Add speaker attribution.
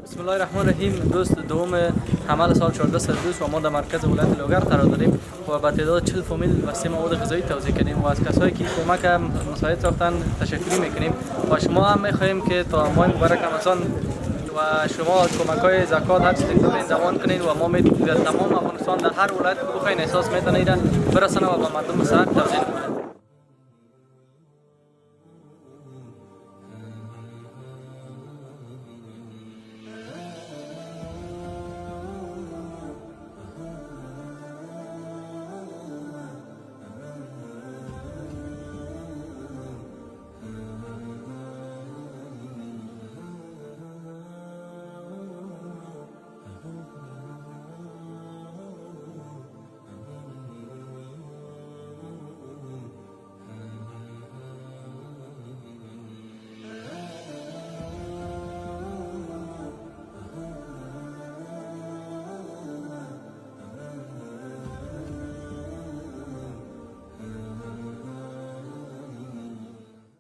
Speaker 1: بسم الله الرحمن الرحیم. دوست دوم حمل سال 14 سرسیوس و ما در مرکز ولایت لوگر قرار داریم و با تعداد 40 فامیل و 3 مواد غذایی توزیع کردیم و از کسایی که کمک مساعد ساختن تشکری میکنیم و شما هم میخواهیم که تا ماه مبارک رمضان و شما کمک‌های زکات هر چیزی که دارین روان کنین و ما در تمام افغانستان در هر ولایت بخواین احساس میتونید برسانه و با مردم سر توزیع کنید.